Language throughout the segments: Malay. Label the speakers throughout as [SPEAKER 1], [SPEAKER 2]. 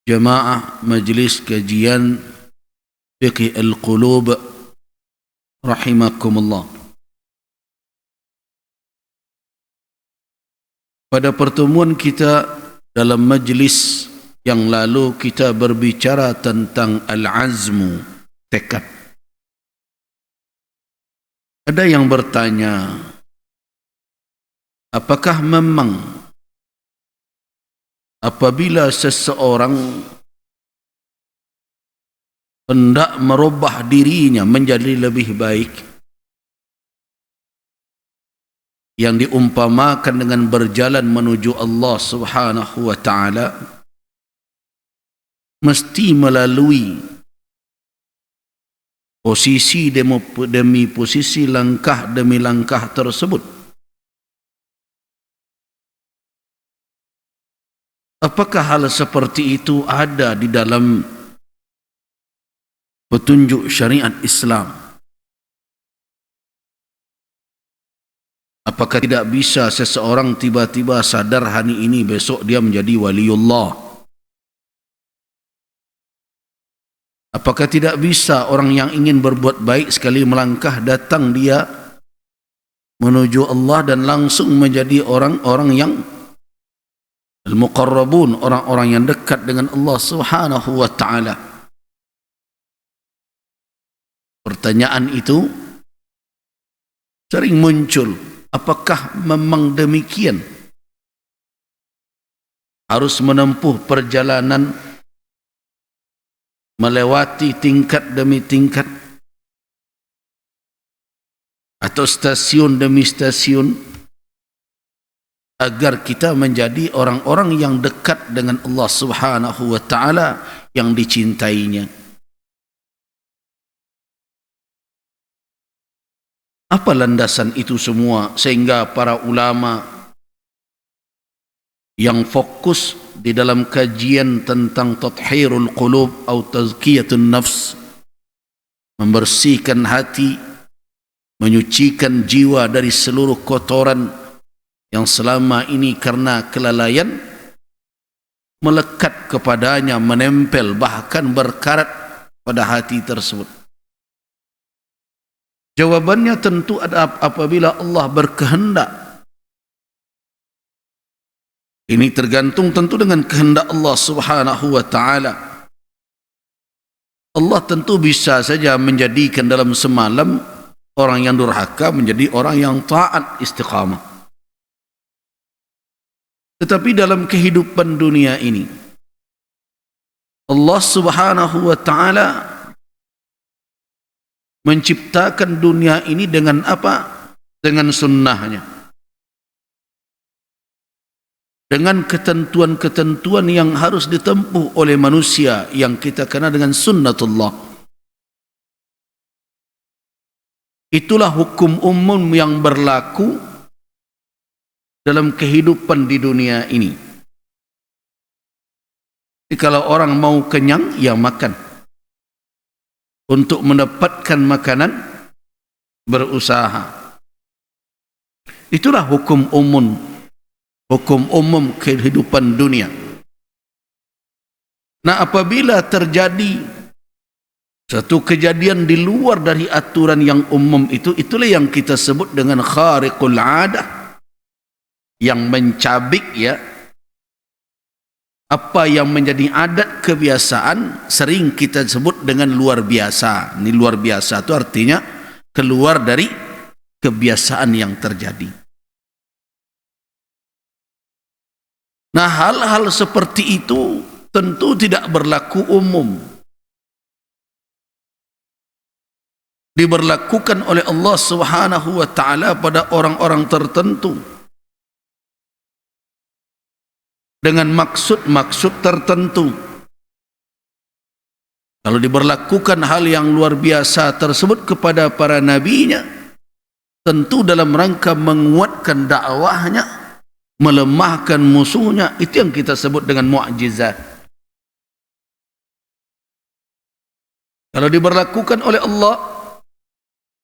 [SPEAKER 1] Jamaah Majlis Kajian Fiqh Al-Qulub rahimakumullah. Pada pertemuan kita dalam majlis yang lalu kita berbicara tentang al-azmu, tekad. Ada yang bertanya, apakah memang apabila seseorang hendak merubah dirinya menjadi lebih baik, yang diumpamakan dengan berjalan menuju Allah Subhanahu wa ta'ala, mesti melalui posisi demi posisi, langkah demi langkah tersebut? Apakah hal seperti itu ada di dalam petunjuk syariat Islam? Apakah tidak bisa seseorang tiba-tiba sadar hari ini, besok dia menjadi waliullah? Apakah tidak bisa orang yang ingin berbuat baik sekali melangkah datang dia menuju Allah dan langsung menjadi orang-orang yang al-muqarrabun, orang-orang yang dekat dengan Allah Subhanahu wa ta'ala? Pertanyaan itu sering muncul. Apakah memang demikian? Harus menempuh perjalanan melewati tingkat demi tingkat, atau stasiun demi stasiun, agar kita menjadi orang-orang yang dekat dengan Allah Subhanahu wa ta'ala, yang dicintainya? Apa landasan itu semua sehingga para ulama yang fokus di dalam kajian tentang tathhirul qulub atau tazkiyatun nafs, membersihkan hati, menyucikan jiwa dari seluruh kotoran yang selama ini karena kelalaian melekat kepadanya, menempel, bahkan berkarat pada hati tersebut? Jawabannya tentu ada apabila Allah berkehendak. Ini tergantung tentu dengan kehendak Allah Subhanahu wa ta'ala. Allah tentu bisa saja menjadikan dalam semalam orang yang durhaka menjadi orang yang taat, istiqamah. Tetapi dalam kehidupan dunia ini, Allah Subhanahu wa ta'ala menciptakan dunia ini dengan apa? Dengan sunnahnya, dengan ketentuan-ketentuan yang harus ditempuh oleh manusia yang kita kenal dengan sunnatullah. Itulah hukum umum yang berlaku dalam kehidupan di dunia ini. Jadi kalau orang mau kenyang, ya makan. Untuk mendapatkan makanan, berusaha. Itulah hukum umum kehidupan dunia. Nah, apabila terjadi satu kejadian di luar dari aturan yang umum itu, itulah yang kita sebut dengan khariqul adah, yang mencabik, ya, apa yang menjadi adat kebiasaan sering kita sebut dengan luar biasa. Ini luar biasa itu artinya keluar dari kebiasaan yang terjadi. Nah, hal-hal seperti itu tentu tidak berlaku umum. Diberlakukan oleh Allah Subhanahu wa ta'ala pada orang-orang tertentu dengan maksud-maksud tertentu. Kalau diberlakukan hal yang luar biasa tersebut kepada para nabinya, tentu dalam rangka menguatkan dakwahnya, melemahkan musuhnya. Itu yang kita sebut dengan mu'jizat. Kalau diberlakukan oleh Allah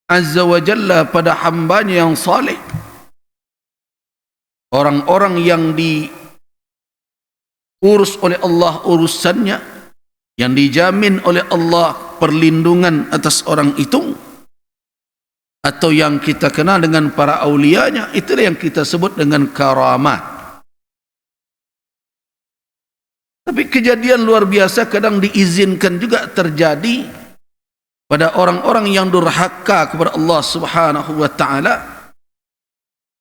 [SPEAKER 1] Azza wa Jalla pada hambanya yang saleh, orang-orang yang urus oleh Allah urusannya, yang dijamin oleh Allah perlindungan atas orang itu, atau yang kita kenal dengan para aulianya, itulah yang kita sebut dengan karamat. Tapi kejadian luar biasa kadang diizinkan juga terjadi pada orang-orang yang durhaka kepada Allah Subhanahu wa taala.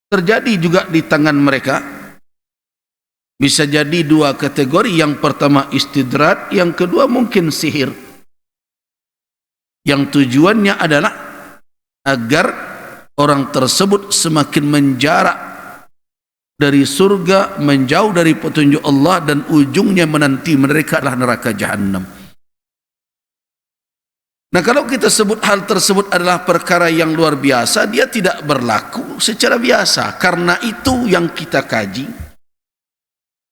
[SPEAKER 1] Terjadi juga di tangan mereka. Bisa jadi dua kategori, yang pertama istidrat, yang kedua mungkin sihir, yang tujuannya adalah agar orang tersebut semakin menjarak dari surga, menjauh dari petunjuk Allah, dan ujungnya menanti mereka adalah neraka Jahannam. Nah, kalau kita sebut hal tersebut adalah perkara yang luar biasa, dia tidak berlaku secara biasa. Karena itu yang kita kaji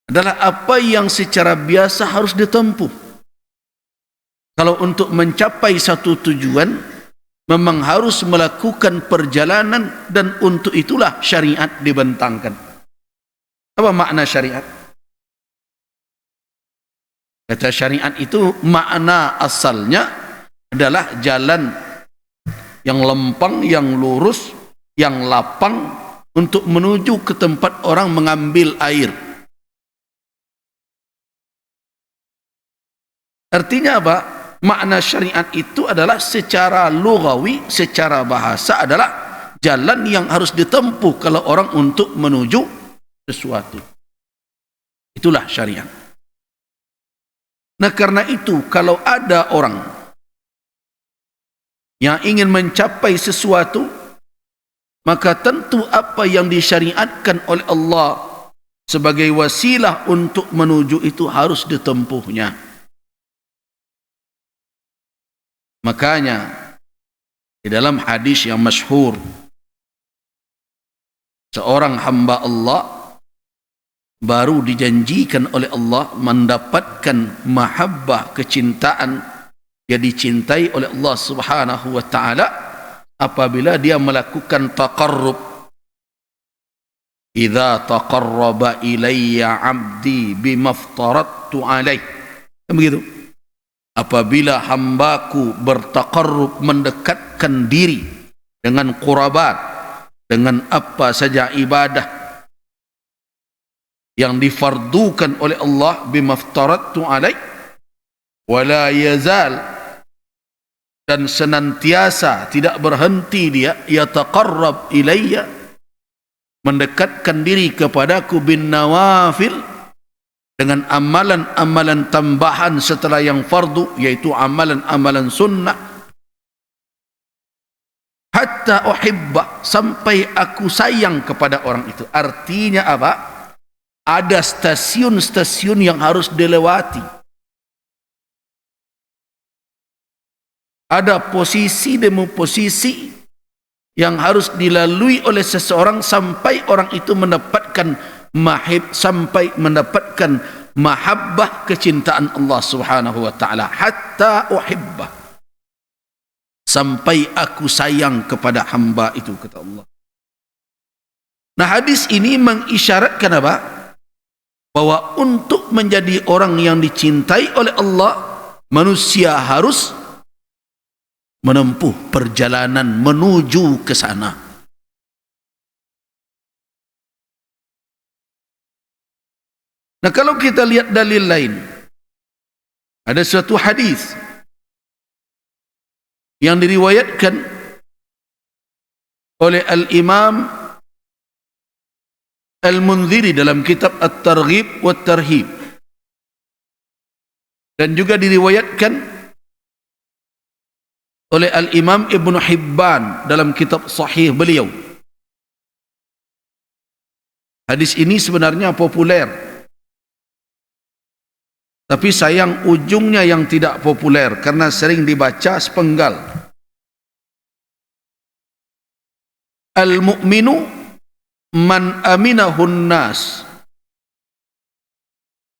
[SPEAKER 1] adalah apa yang secara biasa harus ditempuh. Kalau untuk mencapai satu tujuan, memang harus melakukan perjalanan, dan untuk itulah syariat dibentangkan. Apa makna syariat? Kata syariat itu makna asalnya adalah jalan yang lempang, yang lurus, yang lapang untuk menuju ke tempat orang mengambil air. Artinya apa? Makna syariat itu adalah secara lughawi, secara bahasa adalah jalan yang harus ditempuh kalau orang untuk menuju sesuatu. Itulah syariat. Nah, karena itu kalau ada orang yang ingin mencapai sesuatu, maka tentu apa yang disyariatkan oleh Allah sebagai wasilah untuk menuju itu harus ditempuhnya. Makanya di dalam hadis yang masyhur, seorang hamba Allah baru dijanjikan oleh Allah mendapatkan mahabbah, kecintaan, dia dicintai oleh Allah Subhanahu wa taala apabila dia melakukan taqarrub. Idza taqarraba ilayya 'abdi bima aftaradtu alaih. Begitu. Apabila hambaku bertaqarrub, mendekatkan diri dengan qurabat, dengan apa saja ibadah yang difardukan oleh Allah, bimaftaradtu alaih, wala yazal, dan senantiasa tidak berhenti dia, yataqarrab ilayya, mendekatkan diri kepadaku, bin nawafil, dengan amalan-amalan tambahan setelah yang fardu, yaitu amalan-amalan sunnah, hatta uhibba, sampai aku sayang kepada orang itu. Artinya apa? Ada stasiun-stasiun yang harus dilewati, ada posisi demi posisi yang harus dilalui oleh seseorang sampai orang itu mendapatkan sampai mendapatkan mahabbah, kecintaan Allah Subhanahu wa taala. Hatta uhibba, sampai aku sayang kepada hamba itu, kata Allah. Nah, hadis ini mengisyaratkan apa? Bahwa untuk menjadi orang yang dicintai oleh Allah, manusia harus menempuh perjalanan menuju ke sana. Nah, kalau kita lihat dalil lain, ada suatu hadis yang diriwayatkan oleh Al-Imam Al-Munziri dalam kitab At-Targhib wa Tarhib, dan juga diriwayatkan oleh Al-Imam Ibn Hibban dalam kitab Sahih beliau. Hadis ini sebenarnya populer, tapi sayang ujungnya yang tidak populer karena sering dibaca sepenggal. Al-mu'minu man aminahun nas,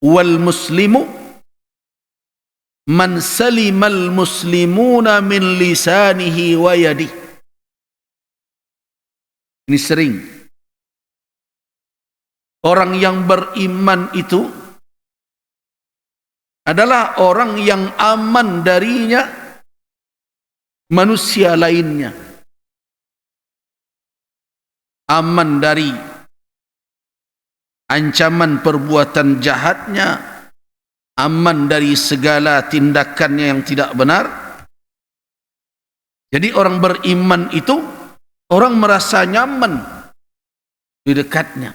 [SPEAKER 1] wal muslimu man salimal muslimuna min lisanihi wa yadihi. Ini sering. Orang yang beriman itu adalah orang yang aman darinya manusia lainnya. Aman dari ancaman perbuatan jahatnya, aman dari segala tindakannya yang tidak benar. Jadi orang beriman itu orang merasa nyaman di dekatnya,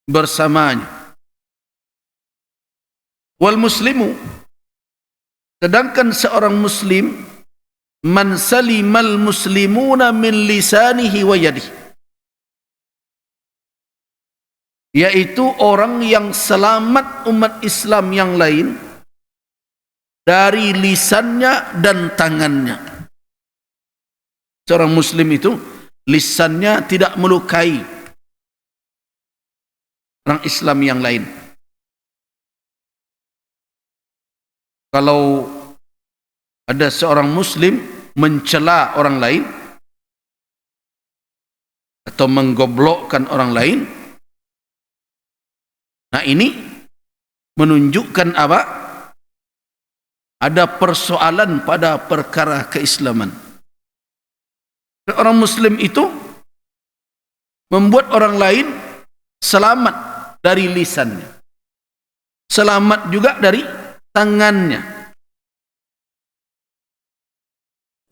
[SPEAKER 1] bersamanya. Wal muslimu, sedangkan seorang muslim, man salimal muslimuna min lisanihi wa yadihi, yaitu orang yang selamat umat Islam yang lain dari lisannya dan tangannya. Seorang muslim itu lisannya tidak melukai orang Islam yang lain. Kalau ada seorang muslim mencela orang lain atau menggoblokkan orang lain, nah ini menunjukkan apa? Ada persoalan pada perkara keislaman. Orang muslim itu membuat orang lain selamat dari lisannya, selamat juga dari tangannya.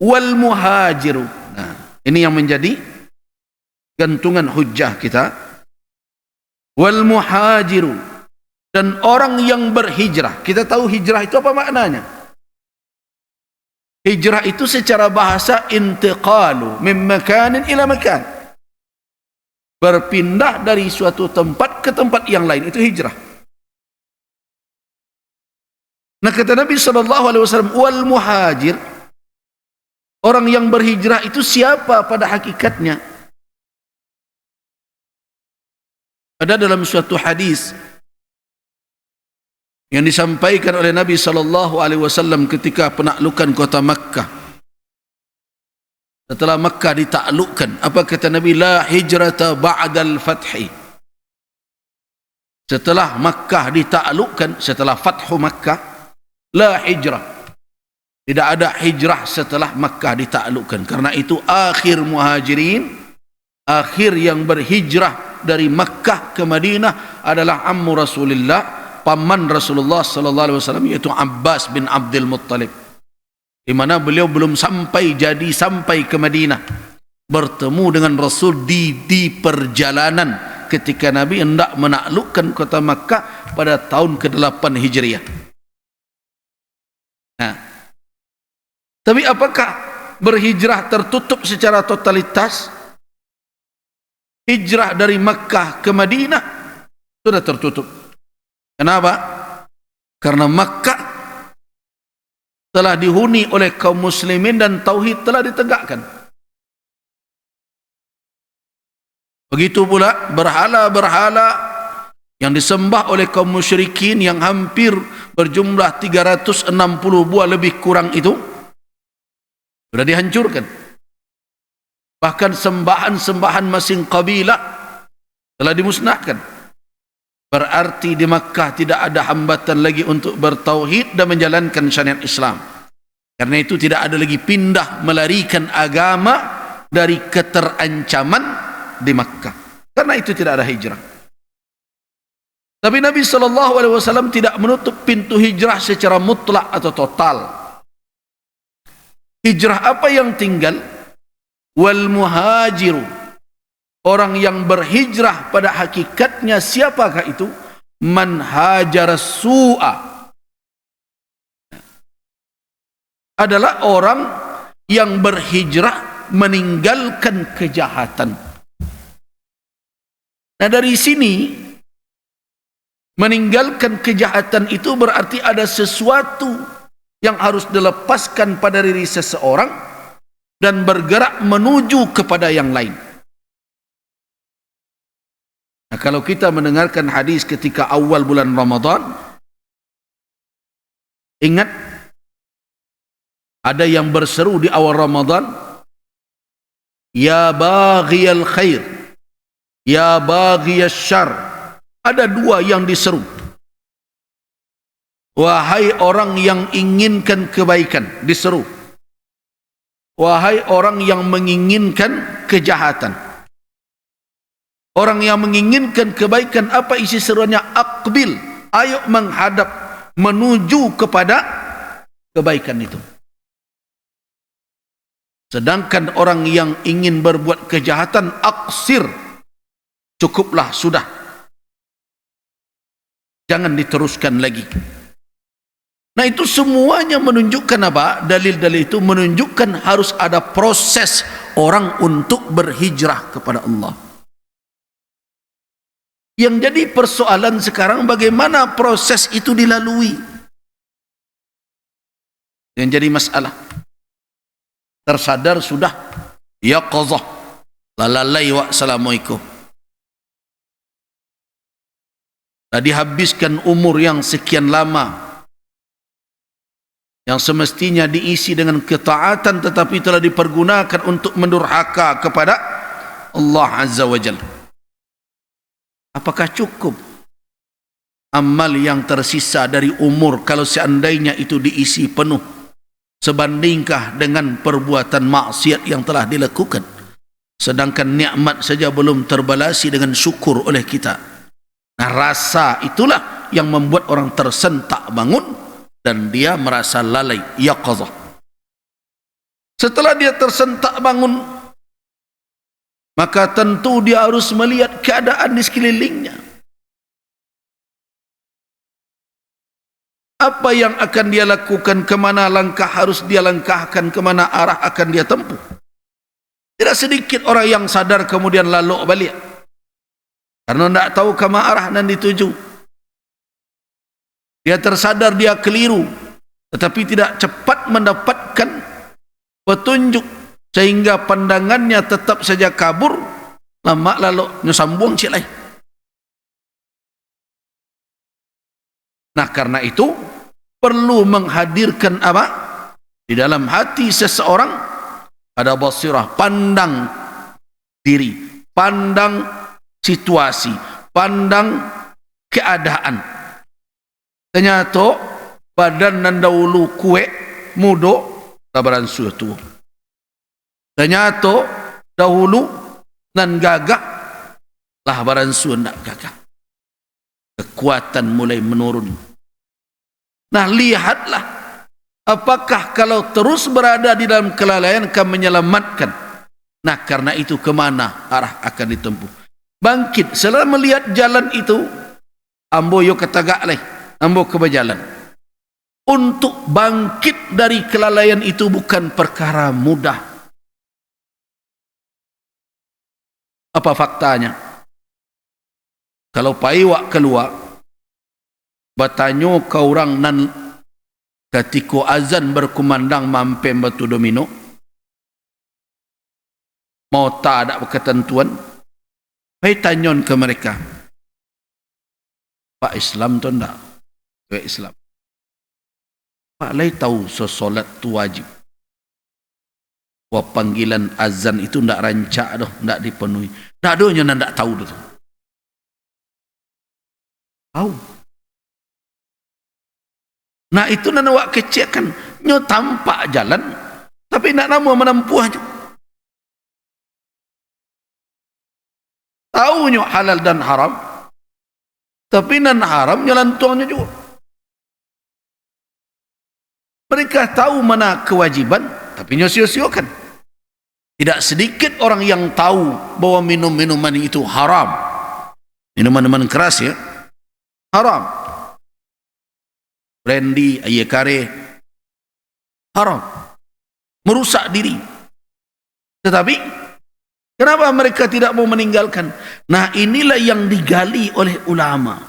[SPEAKER 1] Wal muhajiru, nah ini yang menjadi gantungan hujjah kita. Wal muhajiru, dan orang yang berhijrah. Kita tahu hijrah itu apa maknanya? Hijrah itu secara bahasa intiqalu min makanin ila makan, berpindah dari suatu tempat ke tempat yang lain, itu hijrah. Nah kata Nabi SAW, wal muhajir, orang yang berhijrah itu siapa pada hakikatnya? Ada dalam suatu hadis yang disampaikan oleh Nabi SAW ketika penaklukan kota Makkah. Setelah Makkah ditaklukkan, apa kata Nabi? La hijrata ba'dal fathi. Setelah Makkah ditaklukkan, setelah Fathu Makkah, la hijrah, tidak ada hijrah setelah Makkah ditaklukkan. Karena itu akhir muhajirin, akhir yang berhijrah dari Makkah ke Madinah adalah ammu Rasulullah, paman Rasulullah sallallahu alaihi wasallam, yaitu Abbas bin Abdul Muttalib. Di mana beliau belum sampai ke Madinah, bertemu dengan Rasul di perjalanan ketika Nabi hendak menaklukkan kota Makkah pada tahun ke-8 Hijriah. Nah, tapi apakah berhijrah tertutup secara totalitas? Hijrah dari Makkah ke Madinah sudah tertutup. Kenapa? Karena Makkah telah dihuni oleh kaum muslimin dan tauhid telah ditegakkan. Begitu pula berhala-berhala yang disembah oleh kaum musyrikin yang hampir berjumlah 360 buah lebih kurang itu sudah dihancurkan. Bahkan sembahan-sembahan masing kabilah telah dimusnahkan. Berarti di Makkah tidak ada hambatan lagi untuk bertauhid dan menjalankan syariat Islam. Karena itu tidak ada lagi pindah melarikan agama dari keterancaman di Makkah. Karena itu tidak ada hijrah. Tapi Nabi SAW tidak menutup pintu hijrah secara mutlak atau total. Hijrah apa yang tinggal? Wal muhajiru, orang yang berhijrah pada hakikatnya siapakah itu? Man hajara su'a, adalah orang yang berhijrah meninggalkan kejahatan. Nah dari sini, meninggalkan kejahatan itu berarti ada sesuatu yang harus dilepaskan pada diri seseorang dan bergerak menuju kepada yang lain. Nah, kalau kita mendengarkan hadis ketika awal bulan Ramadan, ingat ada yang berseru di awal Ramadan, ya baghiyal khair, ya baghiyas syarr. Ada dua yang diseru Wahai orang yang inginkan kebaikan, diseru. Wahai orang yang menginginkan kejahatan. Orang yang menginginkan kebaikan, apa isi seruannya? Aqbil, ayo menghadap, menuju kepada kebaikan itu. Sedangkan orang yang ingin berbuat kejahatan, aqsir, cukuplah, sudah, jangan diteruskan lagi. Nah, itu semuanya menunjukkan apa? Dalil-dalil itu menunjukkan harus ada proses orang untuk berhijrah kepada Allah. Yang jadi persoalan sekarang, bagaimana proses itu dilalui. Yang jadi masalah, tersadar sudah, ya qazah, lalalai wa assalamualaikum. Tadi habiskan umur yang sekian lama, yang semestinya diisi dengan ketaatan, tetapi telah dipergunakan untuk mendurhaka kepada Allah Azza wa Jalla. Apakah cukup amal yang tersisa dari umur kalau seandainya itu diisi penuh? Sebandingkah dengan perbuatan maksiat yang telah dilakukan? Sedangkan nikmat saja belum terbalasi dengan syukur oleh kita. Nah, rasa itulah yang membuat orang tersentak bangun dan dia merasa lalai, yaqazah. Setelah dia tersentak bangun, maka tentu dia harus melihat keadaan di sekelilingnya. Apa yang akan dia lakukan, kemana langkah harus dia langkahkan, kemana arah akan dia tempuh. Tidak sedikit orang yang sadar kemudian lalu balik, karena tidak tahu kemana arah dan dituju. Dia tersadar dia keliru, tetapi tidak cepat mendapatkan petunjuk, sehingga pandangannya tetap saja kabur. Lama lalu nyusambung cik lain. Nah, karena itu perlu menghadirkan apa? Di dalam hati seseorang ada basirah, pandang diri, pandang situasi, pandang keadaan. Ternyata badan nan dahulu kuek mudo tabaran suatu. Ternyata dahulu nan gagah lah baran su nak gagah. Kekuatan mulai menurun. Nah, lihatlah apakah kalau terus berada di dalam kelalaian akan menyelamatkan. Nah, karena itu kemana arah akan ditempuh? Bangkit, setelah melihat jalan itu, ambo yo ketagak leh, ambo ke berjalan. Untuk bangkit dari kelalaian itu bukan perkara mudah. Apa faktanya? Kalau paiwak keluar, bertanya ke orang nan ketika azan berkumandang mampir batu domino, mau tak ada ketentuan, pai tanyon ke mereka, Pak Islam tu enggak? Pak Islam. Pak Lai tahu solat tu wajib. Wah, panggilan azan itu enggak rancak dah, enggak dipenuhi. Enggak adanya enggak tahu tu. Tahu. Nah, itu nak awak kecil kan nyo tampak jalan, tapi nak nama menempuh aja. Tahu nyo halal dan haram, tapi nan haram nyelantuangnya juga. Mereka tahu mana kewajiban, tapi nyo sia-siakan. Tidak sedikit orang yang tahu bahwa minum-minuman itu haram. Minuman-minuman keras ya, haram. Brandy, air kare, haram. Merusak diri. Tetapi kenapa mereka tidak mau meninggalkan? Nah, inilah yang digali oleh ulama.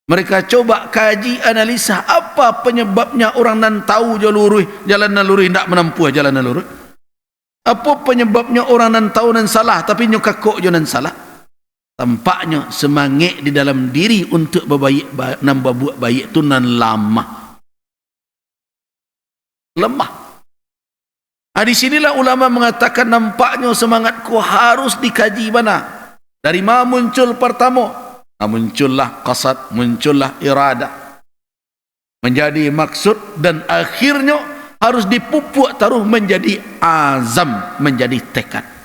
[SPEAKER 1] Mereka coba kaji, analisa apa penyebabnya orang nan tahu jalan naluri tidak menempuh jalan naluri. Apa penyebabnya orang nan tahu nan salah tapi nyokakok jalan salah? Tampaknya semangat di dalam diri untuk berbaik, buat baik itu nan lemah. Di sinilah ulama mengatakan nampaknya semangatku harus dikaji mana. Dari mana muncul pertama? Muncullah qasad, muncullah iradah. menjadi maksud, dan akhirnya harus dipupuk taruh menjadi azam, menjadi tekad.